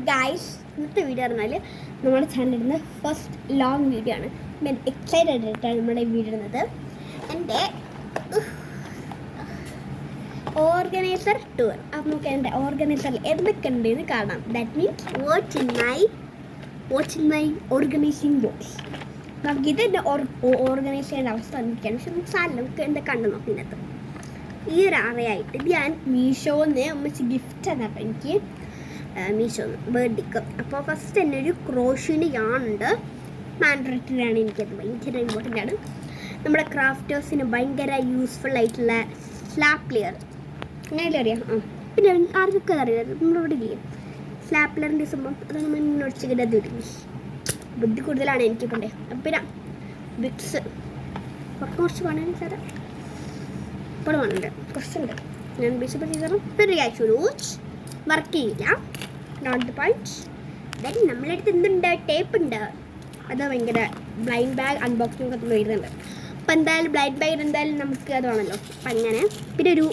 Guys, ഇന്നത്തെ video പറഞ്ഞാൽ നമ്മുടെ ചാനലിടുന്ന ഫസ്റ്റ് ലോങ് വീഡിയോ ആണ്. ഞാൻ എക്സൈറ്റഡ് ആയിട്ടാണ് നമ്മുടെ വീഡിയോ ഇടുന്നത്. എൻ്റെ ഓർഗനൈസർ ടൂർ. അപ്പം നമുക്ക് എൻ്റെ ഓർഗനൈസറിൽ എന്തൊക്കെ ഉണ്ട് എന്ന് കാണാം. That means watch in my organising box. നമുക്ക് ഇത് എൻ്റെ ഓർഗനൈസ് ചെയ്യേണ്ട അവസ്ഥ വന്നിരിക്കുകയാണ്. പക്ഷെ നമുക്ക് സാധനം നമുക്ക് എൻ്റെ കണ്ടു നോക്കി ഇതിനകത്ത് ഈ ഒരു അറിയായിട്ട് ഞാൻ മീഷോന്ന് അമ്മച്ച് ഗിഫ്റ്റ് തന്നപ്പോൾ എനിക്ക് മീഷോന്ന് ബർത്ത്ഡേക്ക്. അപ്പോൾ ഫസ്റ്റ് തന്നെ ഒരു ക്രോഷിൻ്റെ യാണുണ്ട്. മാൻഡ്രറ്ററി ആണ്, എനിക്കത് ഭയങ്കര ഇമ്പോർട്ടൻ്റ് ആണ്. നമ്മുടെ ക്രാഫ്റ്റേഴ്സിന് ഭയങ്കര യൂസ്ഫുൾ ആയിട്ടുള്ള സ്ലാപ്പ് ലെയർ അങ്ങനെ അറിയാം. പിന്നെ ആർക്കൊക്കെ അറിയാം, നമ്മളിവിടെ ഇല്ലേ സ്ലാപ്പ് ലെയറിൻ്റെ സംഭവം, അത് നമ്മൾ ഒഴിച്ചിട്ട് അത് ബുദ്ധി കൂടുതലാണ് എനിക്കിപ്പോണ്ടേ. അപ്പം പിന്നെ ബിക്സ് കുറച്ച് പണം സാറേ ഇപ്പോൾ വേണുണ്ട്, കുറച്ചുണ്ട്. ഞാൻ ബിക്സ് ചെയ്തോളും. പിന്നെ റൂച്ച് വർക്ക് ചെയ്യില്ല, നോട്ട് ദ പോയിന്റ്. ദെൻ നമ്മളടുത്ത് എന്തുണ്ട്, ടേപ്പ് ഉണ്ട്. അത് ഭയങ്കര ബ്ലൈൻഡ് ബാഗ് അൺബോക്സിംഗ് ഒക്കെ വരുന്നുണ്ട്. അപ്പം എന്തായാലും ബ്ലൈൻഡ് ബാഗ് എന്തായാലും നമുക്ക് അത് വേണമല്ലോ. അപ്പം അങ്ങനെ പിന്നെ ഒരു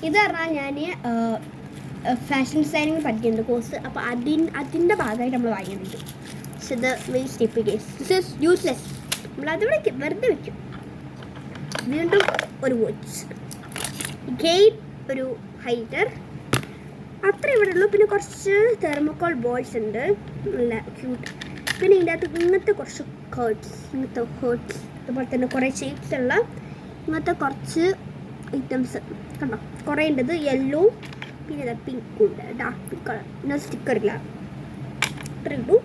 ഇത് പറഞ്ഞാൽ ഞാൻ ഫാഷൻ ഡിസൈനിങ് പഠിക്കുന്നുണ്ട് കോഴ്സ്. അപ്പോൾ അതിൻ്റെ ഭാഗമായിട്ട് നമ്മൾ വാങ്ങിയിട്ടുണ്ട്. പക്ഷെ ഇത് വേസ്റ്റ് ഇപ്പിക്കേസ് ദിസ് ഈസ് യൂസ്ലെസ്. നമ്മളതിവിടെ വെറുതെ വയ്ക്കും. വീണ്ടും ഒരു വാച്ച്, ഗെയിൻ ഒരു ഹൈറ്റർ, അത്ര ഇവിടെ ഉള്ളൂ. പിന്നെ കുറച്ച് തെർമോക്കോൾ ബോൾസ് ഉണ്ട്, നല്ല ക്യൂട്ട്. പിന്നെ ഇതിൻ്റെ അകത്ത് ഇങ്ങനത്തെ കുറച്ച് ഇങ്ങനത്തെ ഹേർട്സ്, അതുപോലെ തന്നെ കുറേ ഷേപ്സ് ഉള്ള ഇങ്ങനത്തെ കുറച്ച് ഐറ്റംസ് കണ്ടോ, കുറേ ഉണ്ടത്. യെല്ലോ, പിന്നെ പിങ്കും ഉണ്ട്, ഡാർക്ക് പിങ്ക് കളർ. പിന്നെ സ്റ്റിക്കറില്ല. അത്രേ ഉള്ളൂ,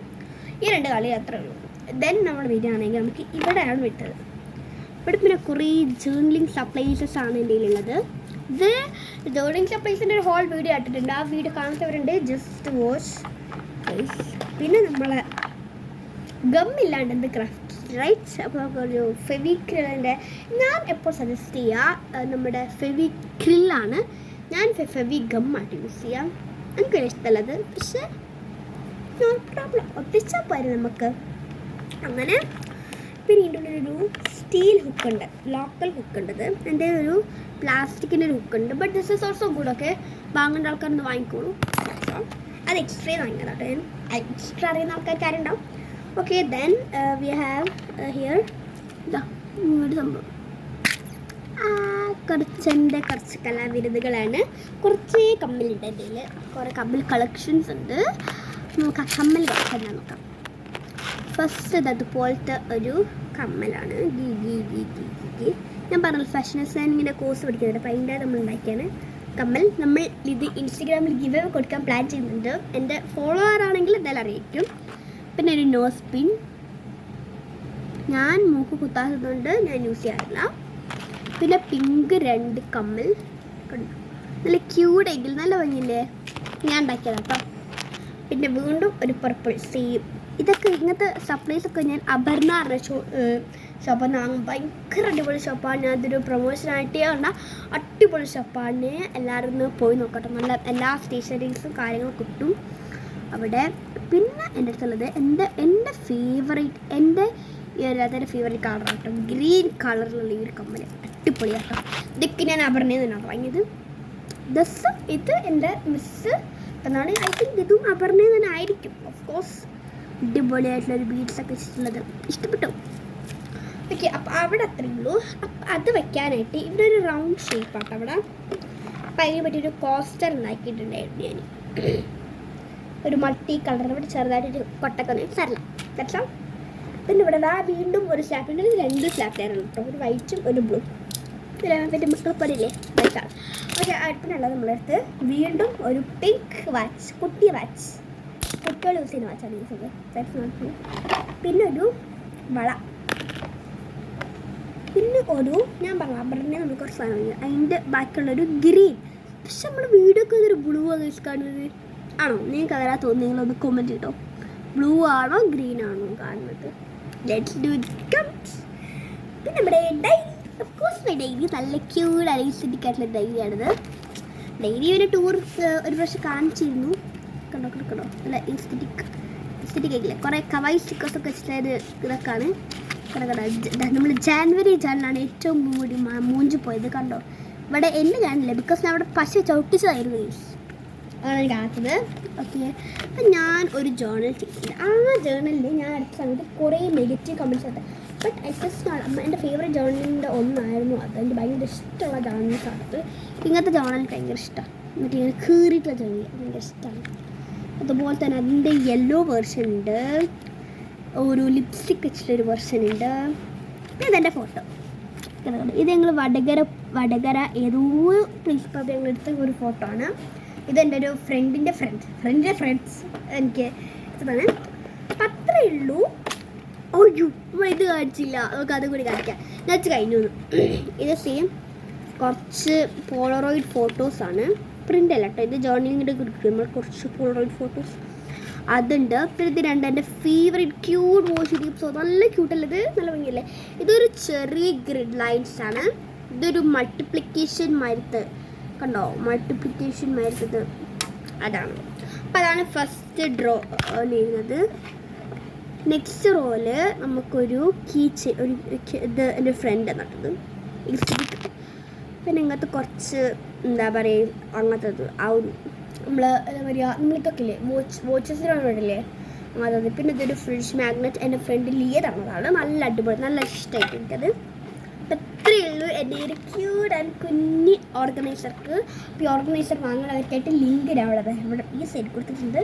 ഈ രണ്ട് കളി അത്രേ ഉള്ളൂ. ദെൻ നമ്മൾ വരികയാണെങ്കിൽ നമുക്ക് ഇവിടെയാണ് വിട്ടത്. ഇവിടെ പിന്നെ കുറേ ജേർണലിംഗ് സപ്ലൈസസ് ആണ് എൻ്റെ കയ്യിലുള്ളത്. ഇത് ജേർണലിംഗ് സപ്ലൈസിൻ്റെ ഒരു ഹോൾ വീഡിയോ ആയിട്ടുണ്ട്. ആ വീഡിയോ കാണാത്തവരുണ്ട്, ജസ്റ്റ് വാച്ച്. പിന്നെ നമ്മളെ ഗമ്മില്ലാണ്ട് എന്ത് ക്രാഫ്റ്റ് റൈറ്റ്സ്. അപ്പോൾ ഒരു ഫെവിക്രിലിൻ്റെ ഞാൻ എപ്പോൾ സജസ്റ്റ് ചെയ്യുക നമ്മുടെ ഫെവിക്രിലാണ്. ഞാൻ ഫെവി ഗമ്മായിട്ട് യൂസ് ചെയ്യാം, എനിക്കൊരു ഇഷ്ടമുള്ളത്. പക്ഷേ നോ പ്രോബ്ലം, ഒട്ടിച്ചാൽ പോരെ നമുക്ക്. അങ്ങനെ പിന്നെ ഇതിൻ്റെ ഉള്ളിലൊരു സ്റ്റീൽ ഹുക്കുണ്ട്, ലോക്കൽ ഹുക്കുണ്ടത്. എൻ്റെ ഒരു പ്ലാസ്റ്റിക്കിൻ്റെ ഒരു ഹുക്കുണ്ട്. But this is also good. ഒക്കെ വാങ്ങേണ്ട ആൾക്കാരൊന്ന് വാങ്ങിക്കോളൂ. അത് എക്സ്ട്രാ വാങ്ങിയതാട്ടോ. എക്സ്ട്രാ അറിയുന്ന ആൾക്കാർക്ക് ആരുണ്ടാവും. Okay, then we have here ഇതാ ഒരു സംഭവം. കുറച്ച് കലാവിരുതുകളാണ്. കുറച്ച് കമ്മലുണ്ട് എൻ്റെ കയ്യിൽ, കുറേ കമ്മൽ കളക്ഷൻസ് ഉണ്ട്. നമുക്ക് ആ കമ്മൽ കളക്ഷൻ നോക്കാം. ഫസ്റ്റ് അതുപോലത്തെ ഒരു കമ്മലാണ്. ഞാൻ പറഞ്ഞ ഫാഷൻ ഡിസൈനിങ്ങിൻ്റെ കോഴ്സ് പഠിക്കുന്നുണ്ട്. അപ്പോൾ അതിൻ്റെ നമ്മൾ ഉണ്ടാക്കിയാണ് കമ്മൽ. നമ്മൾ ഇത് ഇൻസ്റ്റഗ്രാമിൽ ഗിവ് അവേ കൊടുക്കാൻ പ്ലാൻ ചെയ്യുന്നുണ്ട്. എൻ്റെ ഫോളോവർ ആണെങ്കിൽ എന്തായാലും അറിയിക്കും. പിന്നെ ഒരു നോസ് പിൻ, ഞാൻ മൂക്ക് കുത്താത്തതുകൊണ്ട് ഞാൻ യൂസ് ചെയ്യാറില്ല. പിന്നെ പിങ്ക് 2 കമ്മൽ, നല്ല ക്യൂട്ടെങ്കിൽ നല്ല ഭംഗിയില്ലേ, ഞാൻ ഉണ്ടാക്കിയതാണ് കേട്ടോ. പിന്നെ വീണ്ടും ഒരു പർപ്പിൾ സെയിം. ഇതൊക്കെ ഇങ്ങനത്തെ സപ്ലൈസൊക്കെ ഞാൻ അപർണ ഷോപ്പിൽ നിന്ന് വാങ്ങും. ഭയങ്കര അടിപൊളി ഷോപ്പാണ്. ഞാൻ ഇതൊരു പ്രൊമോഷനായിട്ട് കണ്ട അടിപൊളി ഷോപ്പാണ്. എല്ലാവരും ഒന്ന് പോയി നോക്കട്ടെ. നല്ല എല്ലാ സ്റ്റേഷനറീസും കാര്യങ്ങളും കിട്ടും അവിടെ. പിന്നെ എൻ്റെ അടുത്തുള്ളത് എൻ്റെ ഫേവറേറ്റ്, എൻ്റെ ഈ ഒരു അതിൻ്റെ ഫേവറേറ്റ് കളറാണ് കേട്ടോ, ഗ്രീൻ കളറിലുള്ള ഈ ഒരു കമ്മൽ. അടിപൊളിയാട്ടോ. ഇതൊക്കെ ഞാൻ അപർണയിൽ നിന്നാണ് വാങ്ങിയത്. ഇത് എൻ്റെ മിസ്സ് എന്നാണ്. ഐ തിങ്ക് ഇതും അപർണയിൽ തന്നെ ആയിരിക്കും. ഓഫ് കോഴ്സ് അടിപൊളിയായിട്ടുള്ളൊരു ബീഡ്സൊക്കെ വെച്ചിട്ടുള്ളത് ഇഷ്ടപ്പെട്ടു. ഓക്കെ, അപ്പോൾ അവിടെ അത്രയേ ഉള്ളൂ. അപ്പം അത് വെക്കാനായിട്ട് ഇവിടെ ഒരു റൗണ്ട് ഷേപ്പാട്ടോ അവിടെ. അപ്പം അതിനെ പറ്റിയൊരു കോസ്റ്റർ ഉണ്ടാക്കിയിട്ടുണ്ടായിരുന്നു ഞാൻ. ഒരു മൾട്ടി കളർ ഇവിടെ ചെറുതായിട്ടൊരു കൊട്ടക്കൊന്നും സാറില്ല. ദാറ്റ്സ്. പിന്നെ ഇവിടെ വീണ്ടും ഒരു സ്ലാപ്പിൻ്റെ 2 സ്ലാപ്പ് ലെയറാണ് കേട്ടോ, ഒരു വൈറ്റും ഒരു ബ്ലൂ. പിന്നെ മക്കളപ്പടില്ലേ വൈറ്റാണ്. ഓക്കെ, അടുപ്പിനുള്ളത് നമ്മളെടുത്ത് വീണ്ടും ഒരു പിങ്ക് വാച്ച്, കുട്ടി വാച്ച്, കുട്ടികൾ യൂസ് ചെയ്യുന്ന വാച്ചാണ് യൂസ് ചെയ്തത്. പിന്നെ ഒരു വള, പിന്നെ ഒരു ഞാൻ പറഞ്ഞ അപർണ നമ്മൾ കുറച്ച് സാധനം അതിൻ്റെ ബാക്കിയുള്ളൊരു ഗ്രീൻ. പക്ഷെ നമ്മൾ വീഡിയോ ഒക്കെ ഒരു ബ്ലൂ ആണ് കാണുന്നത്. ആണോ? നിങ്ങൾക്ക് അങ്ങനെ തോന്നി നിങ്ങളൊന്ന് കമൻറ്റ് ചെയ്തോ. ബ്ലൂ ആണോ ഗ്രീൻ ആണോ കാണുന്നത്? Let's do it. പിന്നെ നമ്മുടെ Dairy, of course my Dairy നല്ല ക്യൂട്ട് അലൈസ്റ്റിക് ആയിട്ടുള്ള ഡൈരിയാണിത്. ഡൈരി ഒരു ടൂർ ഒരു പ്രാവശ്യം കാണിച്ചിരുന്നു. കണ്ടോ നല്ല എസ്തെറ്റിക് ആയിട്ടില്ല, കുറേ കവായി സ്റ്റിക്കേഴ്സൊക്കെ വെച്ചിട്ടൊരു ഇതൊക്കെയാണ്. നമ്മൾ ജാനുവരിയിലാണ് ഏറ്റവും മൂഞ്ചി പോയത്. കണ്ടോ ഇവിടെ എൻ്റെ ഞാനില്ല, ബിക്കോസ് ഞാൻ അവിടെ പശ ചവിട്ടിച്ചതായിരുന്നു. ആണ് കാണുന്നത്. ഓക്കെ, അപ്പം ഞാൻ ഒരു ജേർണൽ ചെയ്തിട്ടുണ്ട്. ആ ജേർണലിൽ ഞാൻ അടുത്ത സമയത്ത് കുറേ നെഗറ്റീവ് കമൻറ്റ്സ് ഉണ്ട്. ബട്ട് ഐ ജസ്റ്റ് എൻ്റെ ഫേവറേറ്റ് ജേർണലിൻ്റെ ഒന്നായിരുന്നു അത്. എനിക്ക് ഭയങ്കര ഇഷ്ടമുള്ള ജേർണൽസാണ് അത്. ഇങ്ങനത്തെ ജേർണൽ ഭയങ്കര ഇഷ്ടമാണ്. എന്നിട്ട് ഇങ്ങനെ കീറിയിട്ടുള്ള ജേർണൽ ഭയങ്കര ഇഷ്ടമാണ്. അതുപോലെ തന്നെ അതിൻ്റെ യെല്ലോ വേർഷൻ ഉണ്ട്, ഒരു ലിപ്സ്റ്റിക് വെച്ചിട്ടൊരു വേർഷൻ ഉണ്ട്. പിന്നെ ഇതെൻ്റെ ഫോട്ടോ. ഇത് ഞങ്ങൾ വടകര ഏതോ പ്രിൻസിപ്പൽ ഞങ്ങൾ എടുത്ത ഒരു ഫോട്ടോ ആണ്. ഇതെൻ്റെ ഒരു ഫ്രണ്ടിൻ്റെ ഫ്രണ്ട്സ് എനിക്ക് ഇതാണ്. അപ്പം അത്രയേ ഉള്ളൂ. ഓയ്യോ, ഇത് കാണിച്ചില്ല, നമുക്ക് അതും കൂടി കാണിക്കാം. ഞാൻ കഴിഞ്ഞു. ഇത് സെയിം കുറച്ച് പോളറോയിഡ് ഫോട്ടോസാണ്, പ്രിൻ്റ് അല്ല കേട്ടോ. ഇത് ജേർണലിങ്ങിൻ്റെ നമ്മൾ കുറച്ച് പോളറോയിഡ് ഫോട്ടോസ് അതുണ്ട്. പിന്നെ ഇത് എൻ്റെ ഫേവറേറ്റ് ക്യൂട്ട് വാഷ് ടിപ്സോ. നല്ല ക്യൂട്ടല്ലത്, നല്ല ഭംഗിയല്ലേ. ഇതൊരു ചെറിയ ഗ്രിഡ് ലൈൻസ് ആണ്. ഇതൊരു മൾട്ടിപ്ലിക്കേഷൻ മരുത്ത് കണ്ടോ, മൾട്ടിപ്ലിക്കേഷൻ മരുത്തത് അതാണ്. അപ്പം അതാണ് ഫസ്റ്റ് ഡ്രോ ചെയ്യുന്നത്. നെക്സ്റ്റ് റോയില് നമുക്കൊരു കീച്ച് ഒരു ഇത് എൻ്റെ ഫ്രണ്ട് നട്ടത് പിന്നെ ഇങ്ങനത്തെ കുറച്ച് എന്താ പറയുക അങ്ങനത്തത് ആ ഒരു നമ്മൾ എന്താ പറയുക നമ്മളിതൊക്കെ ഇല്ലേ വാച്ചസിനാണ് വേണ്ടില്ലേ അങ്ങനത്തത്. പിന്നെ ഇതൊരു ഫ്രിഡ്ജ് മാഗ്നറ്റ് എൻ്റെ ഫ്രണ്ട് ലിയ തന്നതാണ്. നല്ല അടിപൊളി, നല്ല ഇഷ്ടമായിട്ട് എനിക്കത്. അത്രയേ ഉള്ളൂ എൻ്റെ ഒരു ക്യൂട്ട് ആൻഡ് കുഞ്ഞി ഓർഗനൈസർക്ക്. അപ്പോൾ ഈ ഓർഗനൈസർ വാങ്ങുന്നവർക്കായിട്ട് ലിങ്ക് ഇവിടെ ഈ സൈഡ് കൊടുത്തിട്ടുണ്ട്.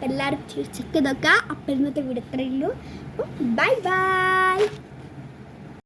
എല്ലാവരും ചെക്ക് ചെയ്തൊക്കെ. അപ്പോൾ ഇന്നത്തെ വീഡിയോ ഇത്രയേ ഉള്ളൂ. Bye bye.